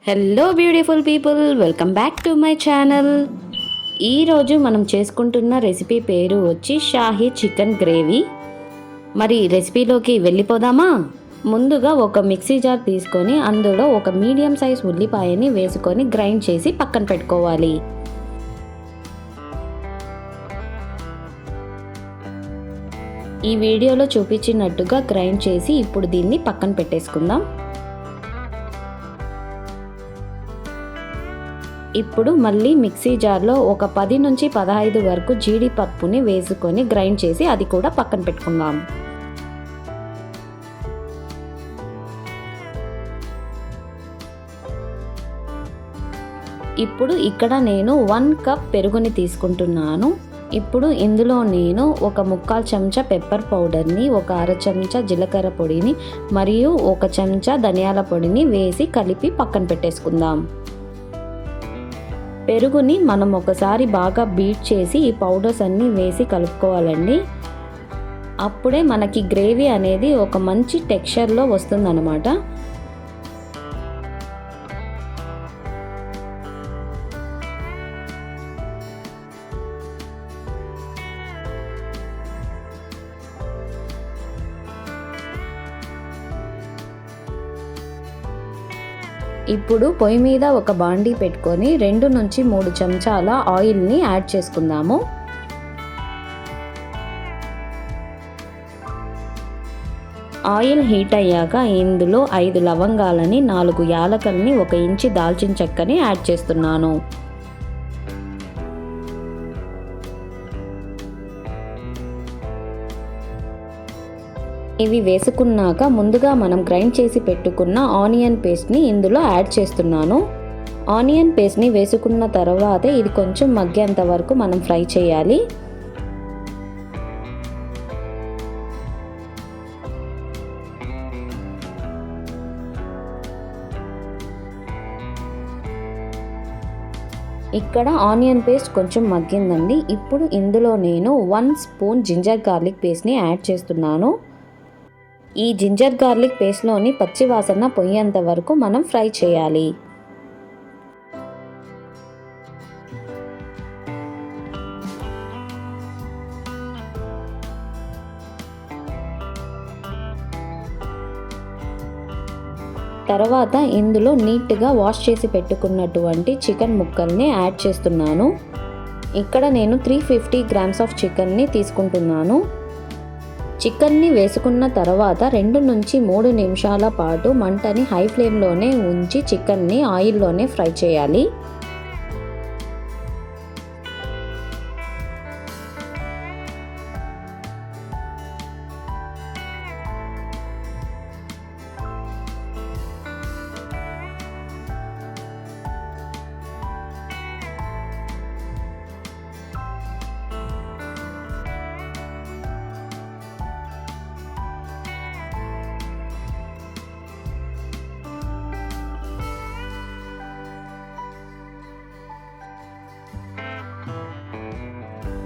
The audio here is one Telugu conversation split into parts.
Hello beautiful people, welcome back to my channel. ఈరోజు మనం చేసుకుంటున్న రెసిపీ పేరు వచ్చి షాహీ చికెన్ గ్రేవీ. మరి రెసిపీలోకి వెళ్ళిపోదామా? ముందుగా ఒక మిక్సీ జార్ తీసుకొని అందులో ఒక మీడియం సైజ్ ఉల్లిపాయని వేసుకొని గ్రైండ్ చేసి పక్కన పెట్టుకోవాలి. ఈ వీడియోలో చూపించినట్టుగా గ్రైండ్ చేసి ఇప్పుడు దీన్ని పక్కన పెట్టేసుకుందాం. ఇప్పుడు మళ్ళీ మిక్సీ జార్లో ఒక 10 నుంచి 15 వరకు జీడిపప్పుని వేసుకొని గ్రైండ్ చేసి అది కూడా పక్కన పెట్టుకుందాం. ఇప్పుడు ఇక్కడ నేను 1 కప్ పెరుగుని తీసుకుంటున్నాను. ఇప్పుడు ఇందులో నేను ఒక 1/4 చెంచా పెప్పర్ పౌడర్ని, ఒక 1/2 చెంచా జీలకర్ర పొడిని మరియు 1 చెంచా ధనియాల పొడిని వేసి కలిపి పక్కన పెట్టేసుకుందాం. పెరుగుని మనం ఒకసారి బాగా బీట్ చేసి ఈ పౌడర్స్ అన్నీ వేసి కలుపుకోవాలండి. అప్పుడే మనకి గ్రేవీ అనేది ఒక మంచి టెక్స్చర్లో వస్తుందన్నమాట. ఇప్పుడు పొయ్యి మీద ఒక బాండీ పెట్టుకొని 2 నుంచి 3 చెంచాల ఆయిల్ని యాడ్ చేసుకుందాము. ఆయిల్ హీట్ అయ్యాక ఇందులో 5 లవంగాలని, 4 యాలకల్ని, 1 ఇంచు దాల్చిన చెక్కని యాడ్ చేస్తున్నాను. ఇవి వేసుకున్నాక ముందుగా మనం గ్రైండ్ చేసి పెట్టుకున్న ఆనియన్ పేస్ట్ని ఇందులో యాడ్ చేస్తున్నాను. ఆనియన్ పేస్ట్ని వేసుకున్న తర్వాత ఇది కొంచెం మగ్గేంత వరకు మనం ఫ్రై చేయాలి. ఇక్కడ ఆనియన్ పేస్ట్ కొంచెం మగ్గిందండి. ఇప్పుడు ఇందులో నేను 1 స్పూన్ జింజర్ గార్లిక్ పేస్ట్ని యాడ్ చేస్తున్నాను. ఈ జింజర్ గార్లిక్ పేస్ట్లోని పచ్చి వాసన పోయేంత వరకు మనం ఫ్రై చేయాలి. తర్వాత ఇందులో నీట్గా వాష్ చేసి పెట్టుకున్నటువంటి చికెన్ ముక్కల్ని యాడ్ చేస్తున్నాను. ఇక్కడ నేను 350 గ్రామ్స్ ఆఫ్ చికెన్ని తీసుకుంటున్నాను. చికెన్ని వేసుకున్న తర్వాత 2 నుంచి 3 నిమిషాల పాటు మంటని హై ఫ్లేమ్లోనే ఉంచి చికెన్ని ఆయిల్లోనే ఫ్రై చేయాలి.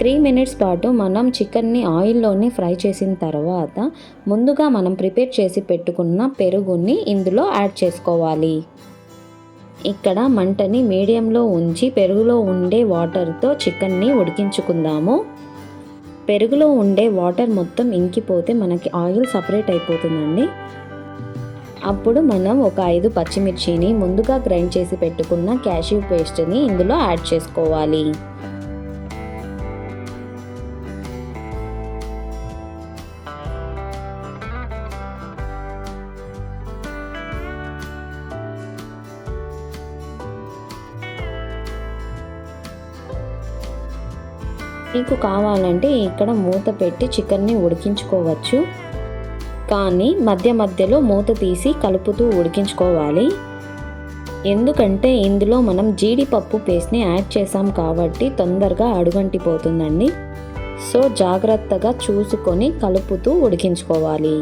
త్రీ మినిట్స్ పాటు మనం చికెన్ని ఆయిల్లోనే ఫ్రై చేసిన తర్వాత ముందుగా మనం ప్రిపేర్ చేసి పెట్టుకున్న పెరుగుని ఇందులో యాడ్ చేసుకోవాలి. ఇక్కడ మంటని మీడియంలో ఉంచి పెరుగులో ఉండే వాటర్తో చికెన్ని ఉడికించుకుందాము. పెరుగులో ఉండే వాటర్ మొత్తం ఇంకిపోతే మనకి ఆయిల్ సపరేట్ అయిపోతుందండి. అప్పుడు మనం ఒక 5 పచ్చిమిర్చిని, ముందుగా గ్రైండ్ చేసి పెట్టుకున్న క్యాష్యూ పేస్ట్ని ఇందులో యాడ్ చేసుకోవాలి. మీకు కావాలంటే ఇక్కడ మూత పెట్టి చికెన్ని ఉడికించుకోవచ్చు, కానీ మధ్య మధ్యలో మూత తీసి కలుపుతూ ఉడికించుకోవాలి. ఎందుకంటే ఇందులో మనం జీడిపప్పు పేస్ట్ని యాడ్ చేసాం కాబట్టి తొందరగా అడుగంటిపోతుందండి. సో జాగ్రత్తగా చూసుకొని కలుపుతూ ఉడికించుకోవాలి.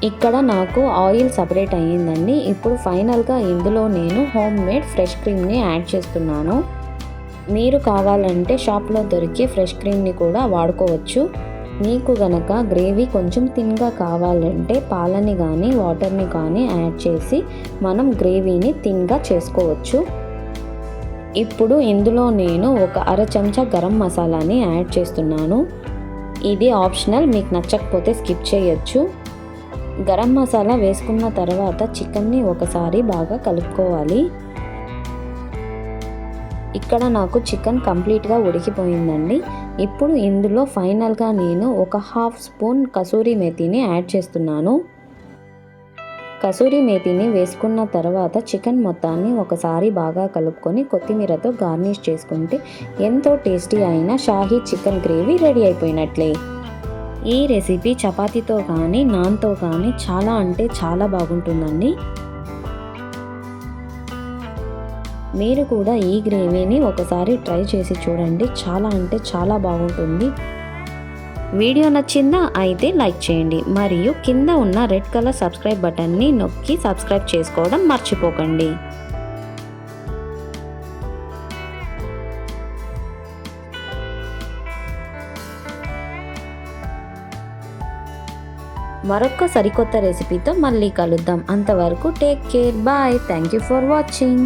ఇక్కడ నాకు ఆయిల్ సపరేట్ అయ్యిందండి. ఇప్పుడు ఫైనల్గా ఇందులో నేను హోమ్ మేడ్ ఫ్రెష్ క్రీమ్ని యాడ్ చేస్తున్నాను. మీరు కావాలంటే షాప్లో దొరికే ఫ్రెష్ క్రీమ్ని కూడా వాడుకోవచ్చు. మీకు గనక గ్రేవీ కొంచెం థిన్గా కావాలంటే పాలని కానీ వాటర్ని కానీ యాడ్ చేసి మనం గ్రేవీని థిన్గా చేసుకోవచ్చు. ఇప్పుడు ఇందులో నేను ఒక అర చెంచా గరం మసాలాని యాడ్ చేస్తున్నాను. ఇది ఆప్షనల్, మీకు నచ్చకపోతే స్కిప్ చేయొచ్చు. గరం మసాలా వేసుకున్న తర్వాత చికెన్ని ఒకసారి బాగా కలుపుకోవాలి. ఇక్కడ నాకు చికెన్ కంప్లీట్గా ఉడికిపోయిందండి. ఇప్పుడు ఇందులో ఫైనల్గా నేను ఒక హాఫ్ స్పూన్ కసూరి మేతిని యాడ్ చేస్తున్నాను. కసూరి మేతిని వేసుకున్న తర్వాత చికెన్ మొత్తాన్ని ఒకసారి బాగా కలుపుకొని కొత్తిమీరతో గార్నిష్ చేసుకుంటే ఎంతో టేస్టీ అయిన షాహీ చికెన్ గ్రేవీ రెడీ అయిపోయినట్లే. ఈ రెసిపీ చపాతీతో కానీ నాన్తో కానీ చాలా అంటే చాలా బాగుంటుందండి. మీరు కూడా ఈ గ్రేవీని ఒకసారి ట్రై చేసి చూడండి, చాలా అంటే చాలా బాగుంటుంది. వీడియో నచ్చిందా? అయితే లైక్ చేయండి మరియు కింద ఉన్న రెడ్ కలర్ సబ్స్క్రైబ్ బటన్ని నొక్కి సబ్స్క్రైబ్ చేసుకోవడం మర్చిపోకండి. మరొక సరికొత్త రెసిపీతో మళ్ళీ కలుద్దాం. అంతవరకు take care, bye. Thank you for watching.